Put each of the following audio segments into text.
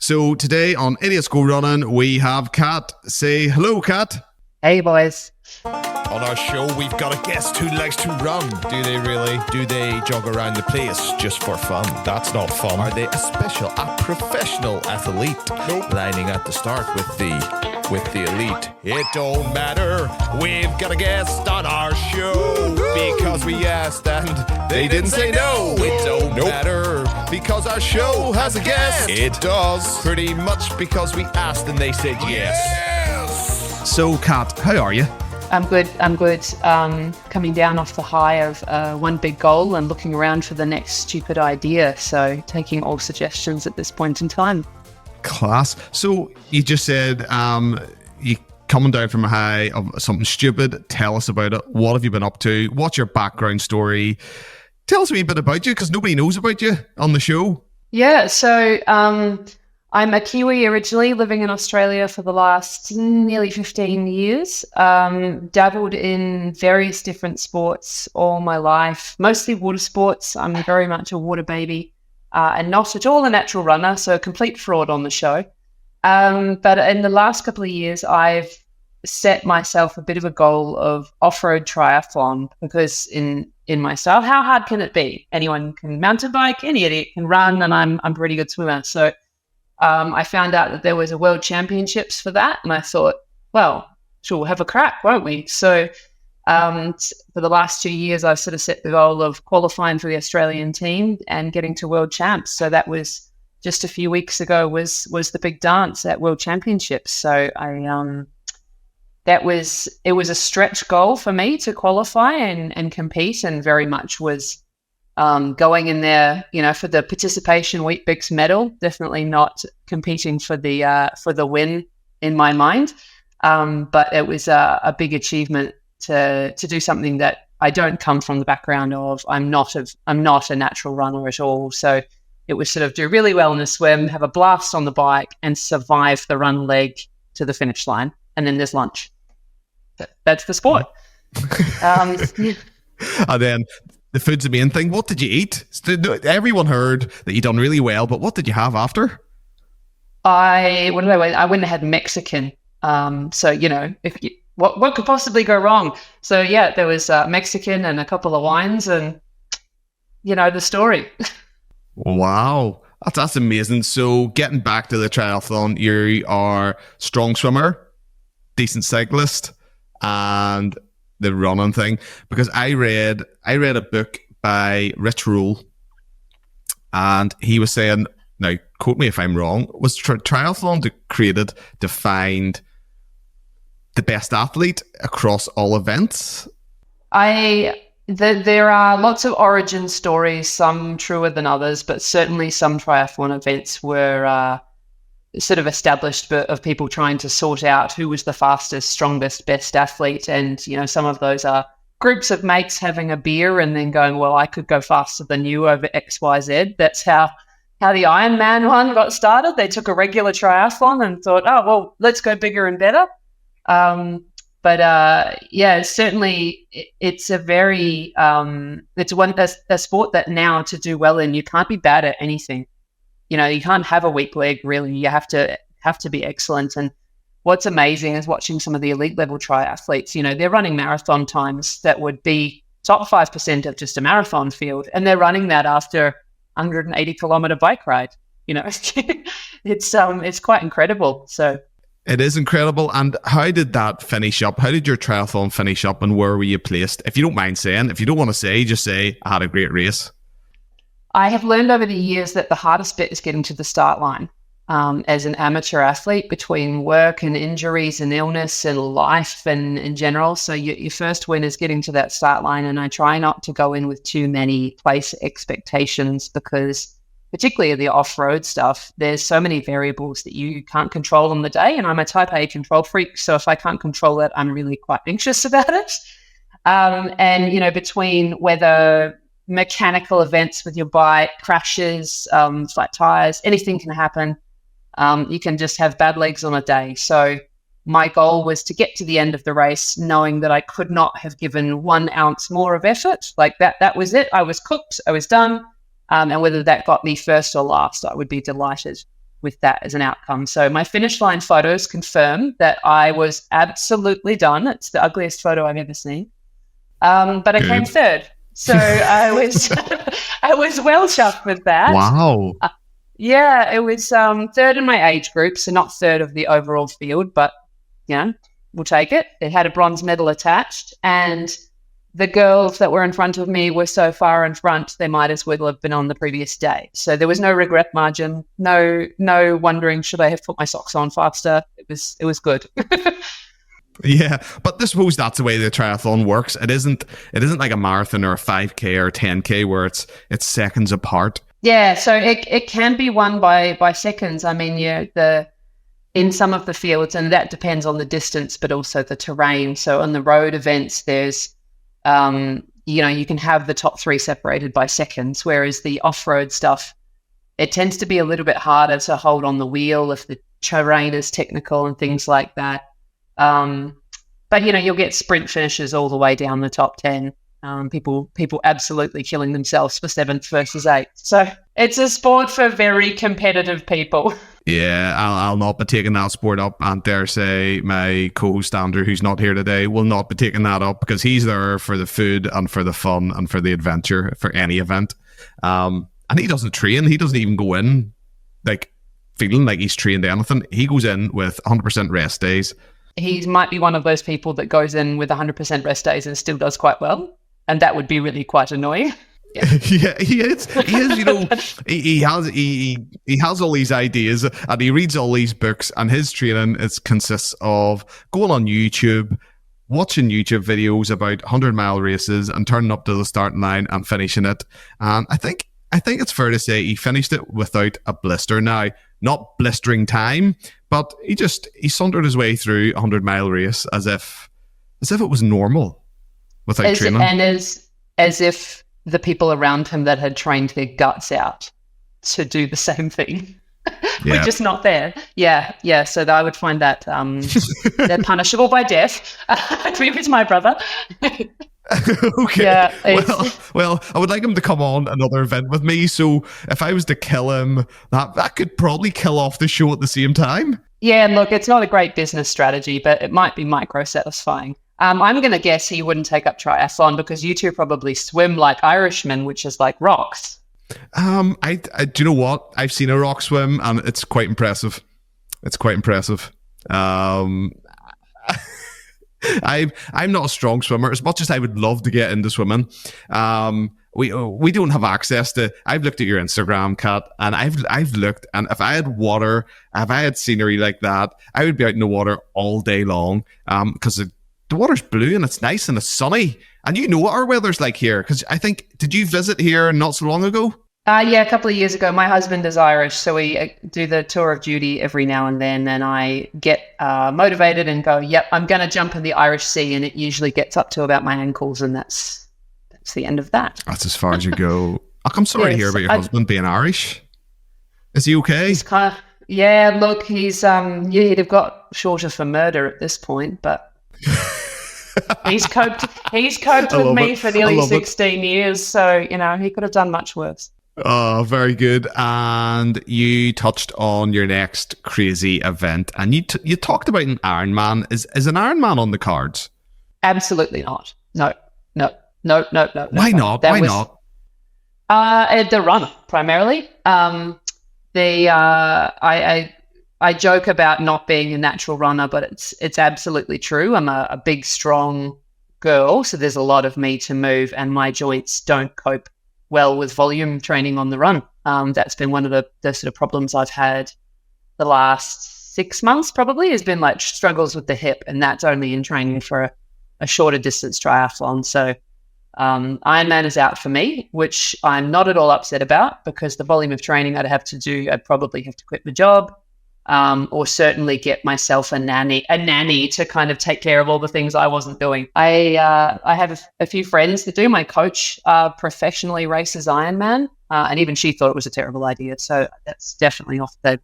So today on Idiots Go Running, we have Kat. Say hello, Kat. Hey, boys. On our show, we've got a guest who likes to run. Do they really? Do they jog around the place just for fun? That's not fun. Are they a professional athlete? Nope. Lining at the start with the elite. It don't matter. We've got a guest on our show because we asked and they didn't say no. It don't matter because our show has a guest. It does. Pretty much because we asked and they said yes. So, Kat, how are you? I'm good. Coming down off the high of one big goal and looking around for the next stupid idea. So taking all suggestions at this point in time. Class. So you just said you coming down from a high of something stupid. Tell us about it. What have you been up to? What's your background story? Tell us a wee bit about you because nobody knows about you on the show. Yeah, so I'm a Kiwi originally, living in Australia for the last nearly 15 years. Dabbled in various different sports all my life, mostly water sports. I'm very much a water baby and not at all a natural runner, so a complete fraud on the show. But in the last couple of years, I've set myself a bit of a goal of off-road triathlon because in my style, how hard can it be? Anyone can mountain bike, any idiot can run, and I'm a pretty good swimmer. So I found out that there was a world championships for that, and I thought, well, sure, we'll have a crack, won't we? So for the last 2 years, I've sort of set the goal of qualifying for the Australian team and getting to world champs. So that was just a few weeks ago was the big dance at world championships. So it was a stretch goal for me to qualify and compete, and very much was going in there, for the participation Weet-Bix medal, definitely not competing for the win in my mind. But it was a big achievement to do something that I don't come from the background of. I'm not a natural runner at all. So it was sort of do really well in the swim, have a blast on the bike, and survive the run leg to the finish line. And then there's lunch. That's the sport. And then the food's the main thing. What did you eat? Everyone heard that you done really well, but what did you have after? I went and had Mexican. What could possibly go wrong? So yeah, there was Mexican and a couple of wines, and the story. Wow, that's amazing. So getting back to the triathlon, you are strong swimmer, decent cyclist, and the running thing, because I read a book by Rich Roll, and he was saying, now quote me if I'm wrong, was triathlon created to find the best athlete across all events? There are lots of origin stories, some truer than others, but certainly some triathlon events were sort of established of people trying to sort out who was the fastest, strongest, best athlete. And, some of those are groups of mates having a beer and then going, well, I could go faster than you over X, Y, Z. That's how the Ironman one got started. They took a regular triathlon and thought, oh, well, let's go bigger and better. Certainly it's a very, it's a sport that now to do well in, you can't be bad at anything. You can't have a weak leg, really. You have to be excellent. And what's amazing is watching some of the elite level triathletes. They're running marathon times that would be top 5% of just a marathon field, and they're running that after 180 kilometer bike ride. It's quite incredible. So it is incredible. And how did that finish up? How did your triathlon finish up, and where were you placed? If you don't mind saying, if you don't want to say, just say I had a great race. I have learned over the years that the hardest bit is getting to the start line. As an amateur athlete, between work and injuries and illness and life and in general. So your first win is getting to that start line, and I try not to go in with too many place expectations, because particularly the off-road stuff, there's so many variables that you can't control on the day, and I'm a type A control freak, so if I can't control it, I'm really quite anxious about it. Between whether mechanical events with your bike, crashes, flat tires, anything can happen. You can just have bad legs on a day. So my goal was to get to the end of the race knowing that I could not have given 1 ounce more of effort. Like that was it. I was cooked. I was done. And whether that got me first or last, I would be delighted. with that as an outcome. So my finish line photos confirm that I was absolutely done. It's the ugliest photo I've ever seen. But I came third. So I was I was well chuffed with that. Wow. Yeah, it was third in my age group, so not third of the overall field, but we'll take it. It had a bronze medal attached, and the girls that were in front of me were so far in front, they might as well have been on the previous day. So there was no regret margin, no wondering, should I have put my socks on faster? It was good. Yeah, but I suppose that's the way the triathlon works. It isn't like a marathon or a 5K or a 10K where it's seconds apart. Yeah, so it can be won by seconds. I mean, in some of the fields, and that depends on the distance, but also the terrain. So on the road events, there's you can have the top three separated by seconds, whereas the off-road stuff, it tends to be a little bit harder to hold on the wheel if the terrain is technical and things like that. But you'll get sprint finishes all the way down the top 10. People absolutely killing themselves for 7th versus 8th. So it's a sport for very competitive people. Yeah, I'll not be taking that sport up, and dare say my co-host Andrew, who's not here today, will not be taking that up because he's there for the food and for the fun and for the adventure for any event. And he doesn't train. He doesn't even go in like feeling like he's trained anything. He goes in with 100% rest days. He might be one of those people that goes in with 100% rest days and still does quite well. And that would be really quite annoying. Yeah, yeah, he is. He has all these ideas and he reads all these books, and his training consists of going on YouTube, watching YouTube videos about 100-mile races and turning up to the starting line and finishing it. And I think it's fair to say he finished it without a blister. Now, not blistering time, but he sauntered his way through a 100-mile race as if it was normal without training. And as if the people around him that had trained their guts out to do the same thing were just not there. Yeah. So I would find that they're punishable by death. If it's my brother. Okay. Yeah, well, I would like him to come on another event with me. So if I was to kill him, that could probably kill off the show at the same time. Yeah, look, it's not a great business strategy, but it might be micro-satisfying. I'm going to guess he wouldn't take up triathlon because you two probably swim like Irishmen, which is like rocks. I do you know what? I've seen a rock swim and it's quite impressive. I'm not a strong swimmer as much as I would love to get into swimming. We don't have access to. I've looked at your Instagram, Kat, and I've looked, and if I had water, if I had scenery like that, I would be out in the water all day long. Because the water's blue and it's nice and it's sunny, and you know what our weather's like here. Because I think, did you visit here not so long ago? Yeah, a couple of years ago. My husband is Irish, so we do the tour of duty every now and then, and I get motivated and go, yep, I'm going to jump in the Irish Sea, and it usually gets up to about my ankles, and that's the end of that. That's as far as you go. I'm sorry to hear about your husband being Irish. Is he okay? He's kind of, yeah, look, he's he'd have got shorter for murder at this point, but he's coped with me for nearly 16 years, so he could have done much worse. Oh, very good. And you touched on your next crazy event, and you talked about an Ironman. Is an Ironman on the cards? Absolutely not. No. Why not? Why not? The run primarily. I joke about not being a natural runner, but it's absolutely true. I'm a big, strong girl, so there's a lot of me to move, and my joints don't cope well with volume training on the run. That's been one of the sort of problems I've had the last 6 months probably, has been like struggles with the hip, and that's only in training for a shorter distance triathlon. So Ironman is out for me, which I'm not at all upset about, because the volume of training I'd have to do, I'd probably have to quit my job, or certainly get myself a nanny to kind of take care of all the things I wasn't doing. I have a few friends that do. My coach professionally races Ironman, and even she thought it was a terrible idea. So that's definitely off the table.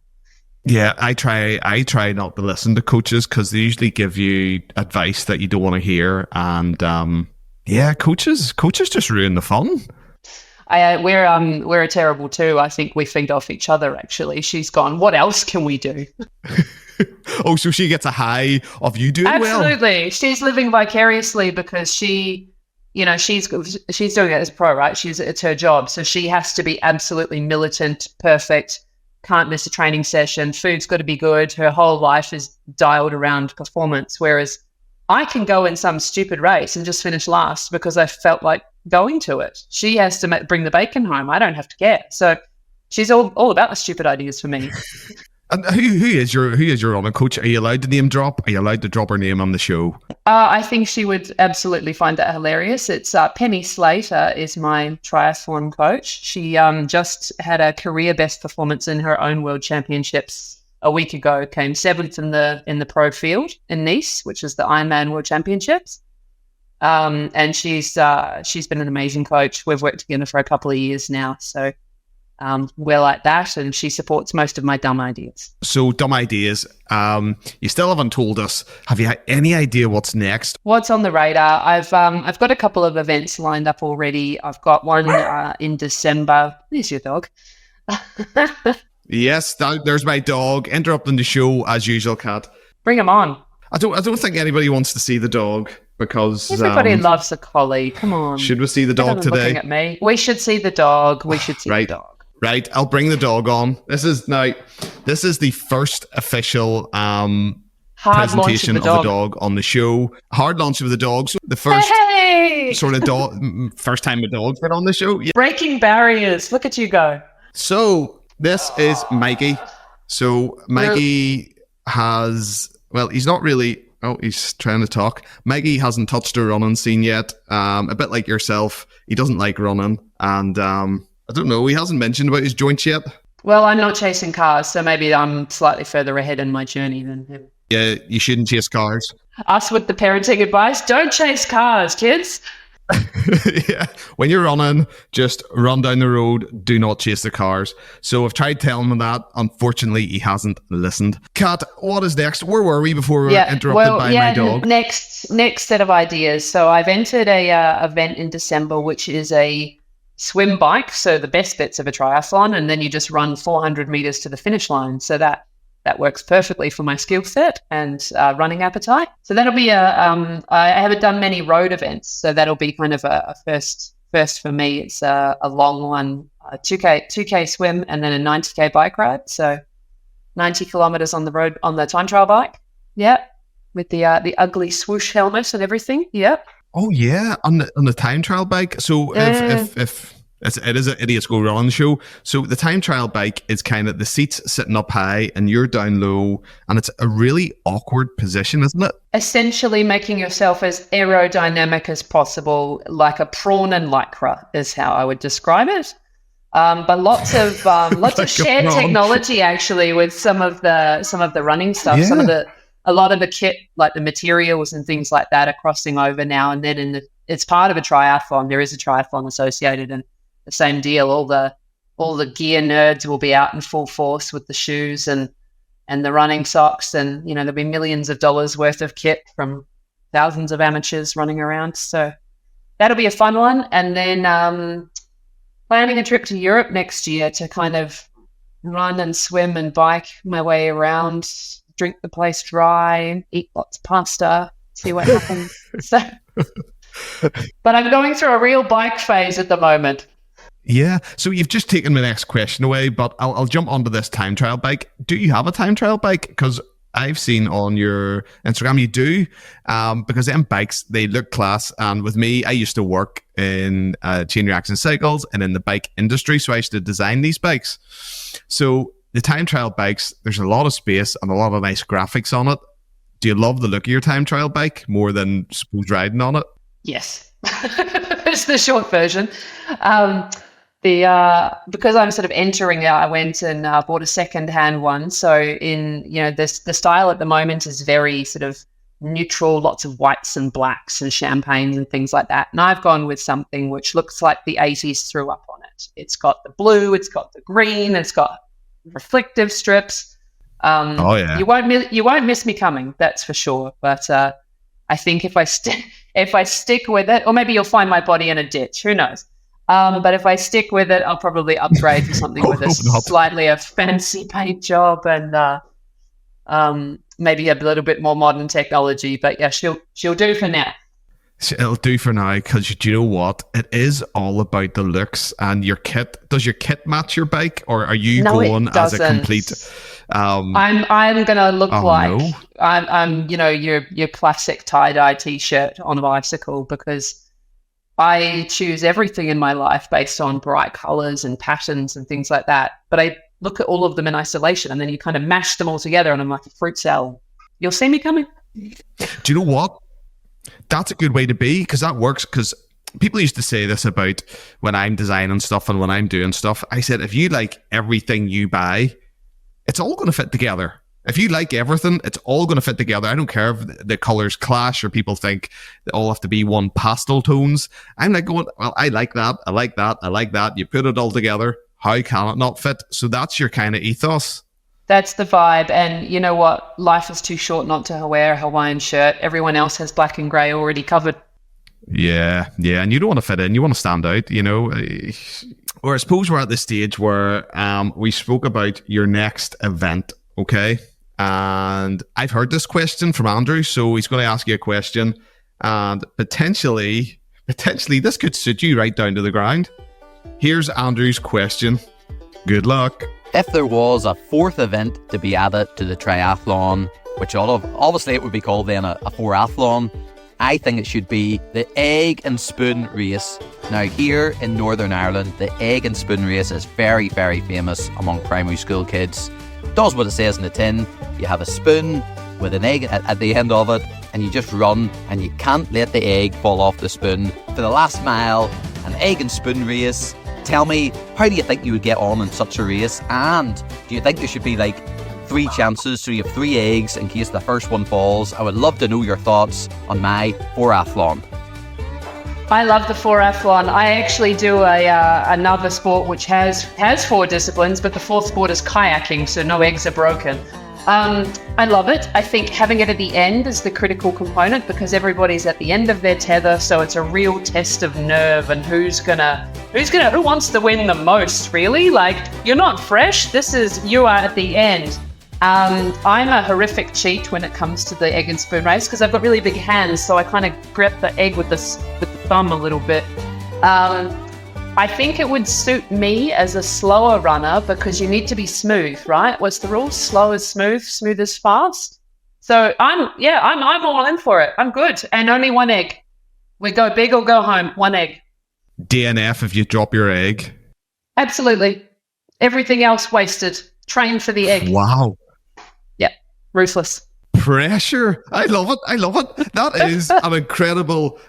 Yeah, I try not to listen to coaches because they usually give you advice that you don't want to hear, and coaches just ruin the fun. We're a terrible two. I think we feed off each other. Actually, she's gone, what else can we do? Oh, so she gets a high of you doing well. Absolutely, she's living vicariously because she's doing it as a pro, right? It's her job, so she has to be absolutely militant, perfect, can't miss a training session. Food's got to be good. Her whole life is dialed around performance, whereas I can go in some stupid race and just finish last because I felt like going to it. She has to bring the bacon home. I don't have to care. So she's all about the stupid ideas for me. And who is your running coach? Are you allowed to name drop? Are you allowed to drop her name on the show? I think she would absolutely find that hilarious. It's Penny Slater is my triathlon coach. She just had a career best performance in her own world championships a week ago. Came 7th in the pro field in Nice, which is the Ironman World Championships. And she's been an amazing coach. We've worked together for a couple of years now, so. We're like that, and she supports most of my dumb ideas. So dumb ideas. You still haven't told us. Have you had any idea what's next? What's on the radar? I've got a couple of events lined up already. I've got one in December. There's your dog. Yes, there's my dog interrupting the show as usual, Kat. Bring him on. I don't think anybody wants to see the dog because everybody loves a collie. Come on. Should we see the dog today? Looking at me. We should see the dog. The dog. Right, I'll bring the dog on. This is the first official presentation of the dog on the show. Hard launch of the dog. So the first sort of first time a dog's been on the show. Yeah. Breaking barriers. Look at you go. So this is Mikey. So Mikey he's not really. Oh, he's trying to talk. Mikey hasn't touched a running scene yet. A bit like yourself, he doesn't like running, and I don't know. He hasn't mentioned about his joints yet. Well, I'm not chasing cars, so maybe I'm slightly further ahead in my journey than him. Yeah, you shouldn't chase cars. Us with the parenting advice: don't chase cars, kids. Yeah, when you're running, just run down the road. Do not chase the cars. So I've tried telling him that. Unfortunately, he hasn't listened. Kat, what is next? Where were we before we were interrupted by my dog? Next set of ideas. So I've entered a event in December, which is a swim bike. So the best bits of a triathlon, and then you just run 400 meters to the finish line. So that works perfectly for my skill set and running appetite. So that'll be I haven't done many road events, so that'll be kind of a first for me. It's a long one, a 2K swim, and then a 90K bike ride. So 90 kilometers on the road on the time trial bike. Yeah, with the ugly swoosh helmet and everything. Yep. Oh yeah, on the time trial bike. So if it is an Idiots Go Running show. So the time trial bike is kind of the seats sitting up high and you're down low, and it's a really awkward position, isn't it? Essentially making yourself as aerodynamic as possible, like a prawn in lycra is how I would describe it. But lots of like of shared technology actually with some of the running stuff. Yeah. A lot of the kit, like the materials and things like that, are crossing over now and then. It's part of a triathlon. There is a triathlon associated, and the same deal. All the gear nerds will be out in full force with the shoes and the running socks, and there'll be millions of dollars worth of kit from thousands of amateurs running around. So that'll be a fun one. And then planning a trip to Europe next year to kind of run and swim and bike my way around. Drink the place dry, eat lots of pasta, see what happens. But I'm going through a real bike phase at the moment. Yeah. So you've just taken my next question away, but I'll jump onto this time trial bike. Do you have a time trial bike? Because I've seen on your Instagram you do, because them bikes, they look class. And with me, I used to work in chain reaction cycles and in the bike industry, so I used to design these bikes. So the time trial bikes, there's a lot of space and a lot of nice graphics on it. Do you love the look of your time trial bike more than suppose riding on it? Yes. It's the short version. Because I'm sort of entering it, I went and bought a second-hand one. So the style at the moment is very sort of neutral, lots of whites and blacks and champagnes and things like that. And I've gone with something which looks like the 80s threw up on it. It's got the blue, it's got the green, it's got reflective strips. Oh yeah, you won't miss me coming, that's for sure. But I think if I stick with it, or maybe you'll find my body in a ditch. Who knows? But if I stick with it, I'll probably upgrade to something with a slightly a fancy paint job and maybe a little bit more modern technology. But yeah, she'll do for now. It'll do for now, because do you know what? It is all about the looks and your kit. Does your kit match your bike, or are you going as a complete? I'm gonna look I'm your classic tie-dye t-shirt on a bicycle, because I choose everything in my life based on bright colors and patterns and things like that. But I look at all of them in isolation, and then you kind of mash them all together, and I'm like a fruit salad. You'll see me coming. Do you know what? That's a good way to be, because that works. Because people used to say this about when I'm designing stuff and when I'm doing stuff. I said, if you like everything you buy, it's all going to fit together. If you like everything, it's all going to fit together. I don't care if the colors clash or people think they all have to be one pastel tones. I'm like going, well, I like that. I like that. I like that. You put it all together. How can it not fit? So that's your kind of ethos. That's the vibe. And you know what? Life is too short not to wear a Hawaiian shirt. Everyone else has black and grey already covered. Yeah. And you don't want to fit in. You want to stand out, Or I suppose we're at the stage where we spoke about your next event, okay? And I've heard this question from Andrew, so he's going to ask you a question. And potentially this could suit you right down to the ground. Here's Andrew's question. Good luck. If there was a fourth event to be added to the triathlon, which obviously it would be called then a four-athlon, I think it should be the egg and spoon race. Now here in Northern Ireland, the egg and spoon race is very, very famous among primary school kids. It does what it says in the tin. You have a spoon with an egg at the end of it, and you just run, and you can't let the egg fall off the spoon. For the last mile, an egg and spoon race. Tell me, how do you think you would get on in such a race? And do you think there should be like 3 chances, so you have 3 eggs in case the first one falls? I would love to know your thoughts on my four-athlon. I love the four-athlon. I actually do another sport which has 4 disciplines, but the 4th sport is kayaking, so no eggs are broken. I love it. I think having it at the end is the critical component, because everybody's at the end of their tether, so it's a real test of nerve and who wants to win the most, really? Like, you're not fresh. You are at the end. I'm a horrific cheat when it comes to the egg and spoon race, because I've got really big hands, so I kind of grip the egg with the thumb a little bit. I think it would suit me as a slower runner, because you need to be smooth, right? What's the rule? Slow is smooth, smooth is fast. So I'm all in for it. I'm good. And only 1 egg. We go big or go home. 1 egg. DNF if you drop your egg. Absolutely. Everything else wasted. Train for the egg. Wow. Yeah. Ruthless. Pressure. I love it. That is an incredible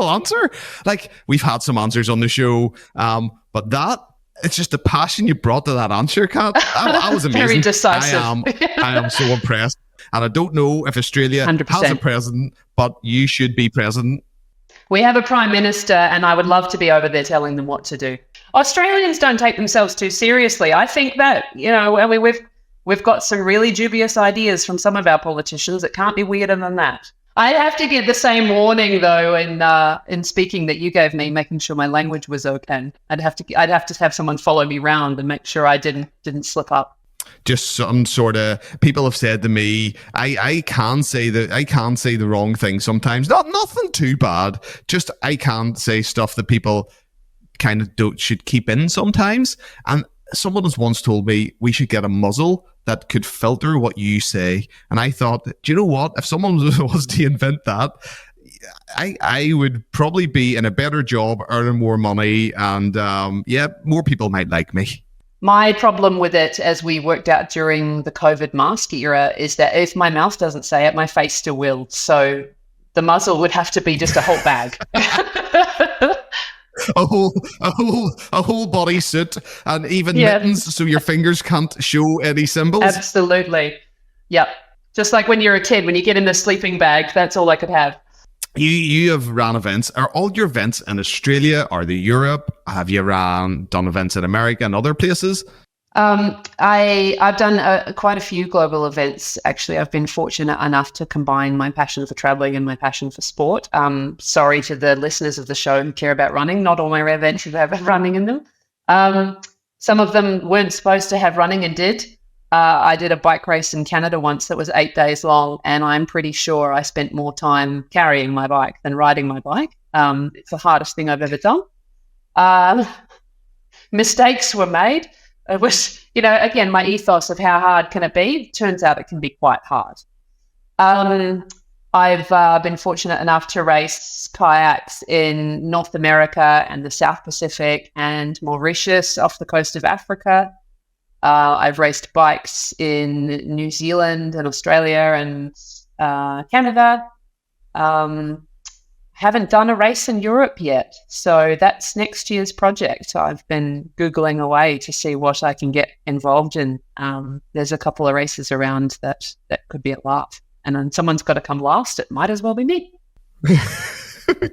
answer. Like, we've had some answers on the show, but it's just the passion you brought to that answer, Kat. That was amazing. Very decisive. I am so impressed. And I don't know if Australia 100%. has a president, but you should be president. We have a prime minister, and I would love to be over there telling them what to do. Australians don't take themselves too seriously. I think that, we've got some really dubious ideas from some of our politicians. It can't be weirder than that. I have to get the same warning though in speaking that you gave me, making sure my language was okay. I'd have to have someone follow me around and make sure I didn't slip up. Just some sort of, people have said to me, I can say the wrong thing sometimes. Nothing too bad. Just I can say stuff that people kind of should keep in sometimes. And someone has once told me we should get a muzzle that could filter what you say. And I thought, do you know what? If someone was to invent that, I would probably be in a better job, earning more money, and more people might like me. My problem with it, as we worked out during the COVID mask era, is that if my mouth doesn't say it, my face still will. So the muzzle would have to be just a whole bag. a whole bodysuit, and even mittens, so your fingers can't show any symbols. Absolutely. Yep. Just like when you're a kid, when you get in the sleeping bag, that's all I could have. You have ran events. Are all your events in Australia? Are they Europe? Have you done events in America and other places? I've done quite a few global events. Actually, I've been fortunate enough to combine my passion for traveling and my passion for sport. Sorry to the listeners of the show who care about running. Not all my events have running in them. Some of them weren't supposed to have running and did. I did a bike race in Canada once that was 8 days long, and I'm pretty sure I spent more time carrying my bike than riding my bike. It's the hardest thing I've ever done. Mistakes were made. It was, again, my ethos of how hard can it be? Turns out it can be quite hard. I've been fortunate enough to race kayaks in North America and the South Pacific and Mauritius off the coast of Africa. I've raced bikes in New Zealand and Australia and Canada. Haven't done a race in Europe yet, so that's next year's project. I've been Googling away to see what I can get involved in. There's a couple of races around that could be a laugh, and then someone's got to come last. It might as well be me.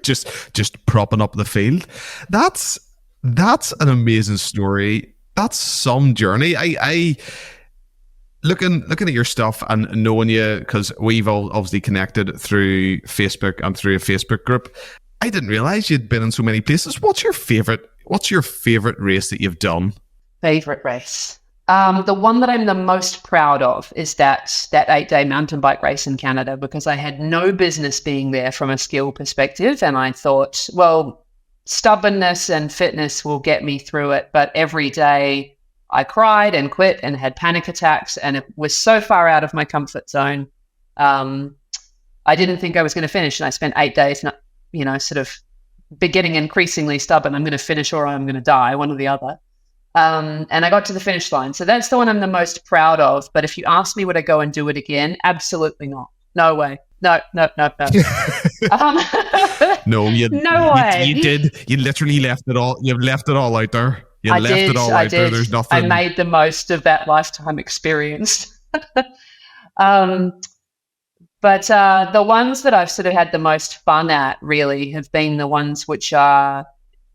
just propping up the field. That's an amazing story. That's some journey. I looking at your stuff and knowing you, because we've obviously connected through Facebook and through a Facebook group. I didn't realize you'd been in so many places. What's your favorite race that you've done? Favorite race. The one that I'm the most proud of is that 8-day mountain bike race in Canada, because I had no business being there from a skill perspective. And I thought, well, stubbornness and fitness will get me through it. But every day I cried and quit and had panic attacks, and it was so far out of my comfort zone. I didn't think I was going to finish, and I spent 8 days, sort of getting increasingly stubborn. I'm going to finish or I'm going to die, one or the other. And I got to the finish line. So that's the one I'm the most proud of. But if you ask me, would I go and do it again? Absolutely not. No way. No. No, way. You did. You literally left it all. You've left it all out there. I did. There's nothing. I made the most of that lifetime experience. But the ones that I've sort of had the most fun at really have been the ones which are,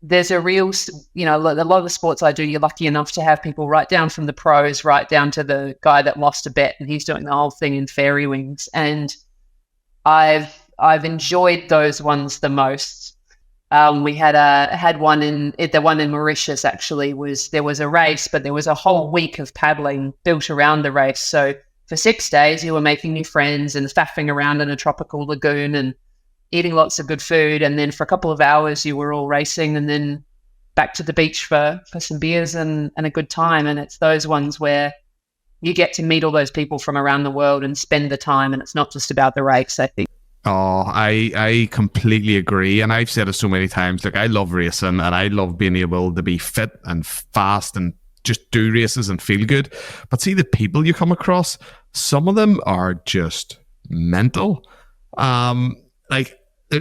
there's a real, a lot of the sports I do, you're lucky enough to have people right down from the pros, right down to the guy that lost a bet and he's doing the whole thing in fairy wings. And I've enjoyed those ones the most. We had one the one in Mauritius actually there was a race, but there was a whole week of paddling built around the race. So for 6 days, you were making new friends and faffing around in a tropical lagoon and eating lots of good food. And then for a couple of hours, you were all racing and then back to the beach for some beers and a good time. And it's those ones where you get to meet all those people from around the world and spend the time. And it's not just about the race, I think. Oh, I completely agree. And I've said it so many times, I love racing and I love being able to be fit and fast and just do races and feel good. But see, the people you come across, some of them are just mental.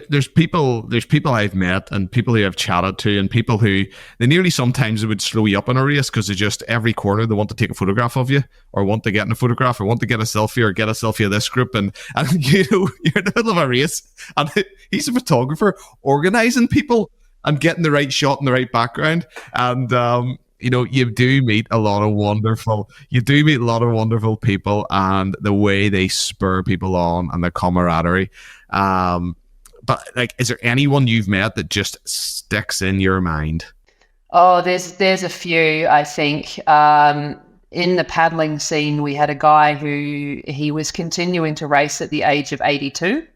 There's people I've met and people who I've chatted to and people who they nearly sometimes would slow you up in a race because they just every corner they want to take a photograph of you or want to get in a photograph or want to get a selfie or get a selfie of this group and you're in the middle of a race and he's a photographer organizing people and getting the right shot in the right background and you do meet a lot of wonderful people and the way they spur people on and the camaraderie. But is there anyone you've met that just sticks in your mind? Oh, there's a few, I think. In the paddling scene, we had a guy who he was continuing to race at the age of 82.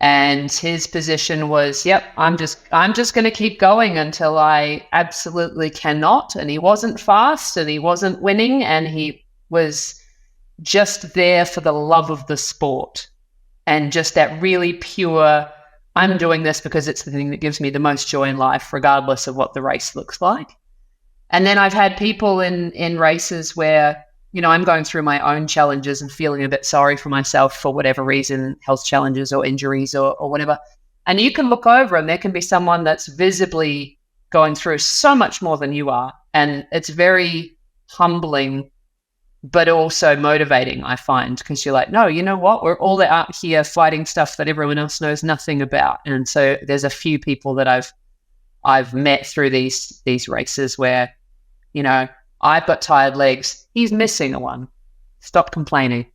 And his position was, yep, I'm just going to keep going until I absolutely cannot. And he wasn't fast and he wasn't winning. And he was just there for the love of the sport. And just that really pure, I'm doing this because it's the thing that gives me the most joy in life, regardless of what the race looks like. And then I've had people in races where, I'm going through my own challenges and feeling a bit sorry for myself for whatever reason, health challenges or injuries or whatever. And you can look over and there can be someone that's visibly going through so much more than you are. And it's very humbling, but also motivating, I find, because you're like, no, you know what? We're all out here fighting stuff that everyone else knows nothing about. And so there's a few people that I've met through these races where, I've got tired legs. He's missing one. Stop complaining.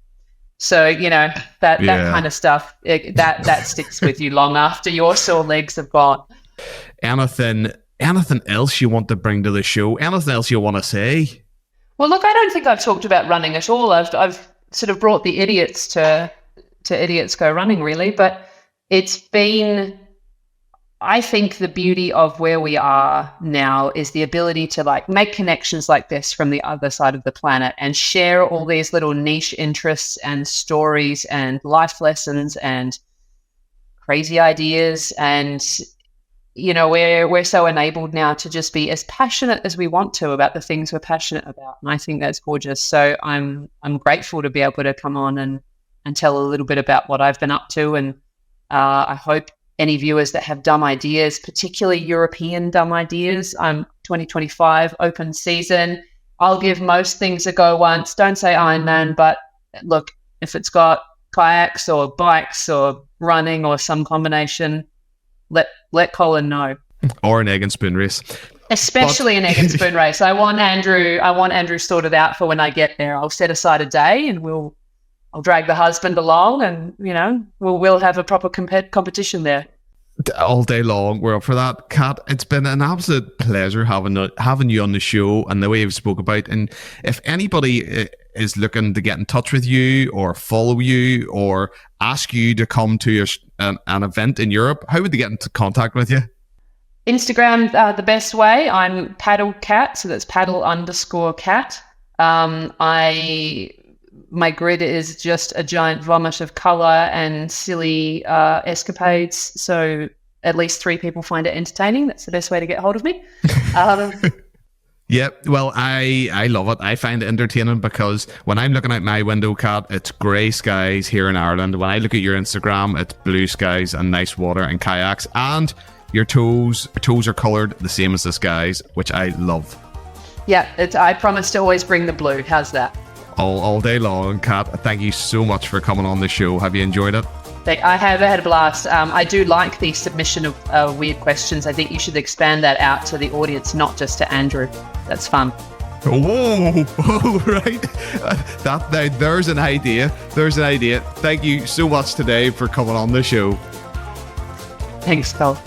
So, that kind of stuff, that sticks with you long after your sore legs have gone. Anything else you want to bring to the show? Anything else you want to say? Well, look, I don't think I've talked about running at all. I've sort of brought the idiots to Idiots Go Running, really. But it's been, I think the beauty of where we are now is the ability to make connections like this from the other side of the planet and share all these little niche interests and stories and life lessons and crazy ideas. And, we're so enabled now to just be as passionate as we want to about the things we're passionate about. And I think that's gorgeous. So I'm grateful to be able to come on and tell a little bit about what I've been up to. And I hope any viewers that have dumb ideas, particularly European dumb ideas, 2025 open season. I'll give most things a go once. Don't say Ironman, but look, if it's got kayaks or bikes or running or some combination, let Colin know. Or an egg and spoon race. Especially an egg and spoon race. I want Andrew sorted out for when I get there. I'll set aside a day and I'll drag the husband along, and we'll have a proper competition there. All day long, we're up for that. Kat, it's been an absolute pleasure having you on the show and the way you've spoke about. And if anybody is looking to get in touch with you or follow you or ask you to come to an event in Europe, how would they get into contact with you? Instagram, the best way. I'm paddlecat, so that's paddle_cat. My grid is just a giant vomit of color and silly escapades. So at least 3 people find it entertaining. That's the best way to get hold of me. Yeah, well, I love it. I find it entertaining because when I'm looking out my window, Kat, it's grey skies here in Ireland. When I look at your Instagram, it's blue skies and nice water and kayaks. And your toes are coloured the same as the skies, which I love. Yeah, I promise to always bring the blue. How's that? All day long. Kat, thank you so much for coming on the show. Have you enjoyed it? I have had a blast. I do like the submission of weird questions. I think you should expand that out to the audience, not just to Andrew. That's fun. Oh, right. There's an idea. Thank you so much today for coming on the show. Thanks, Cole.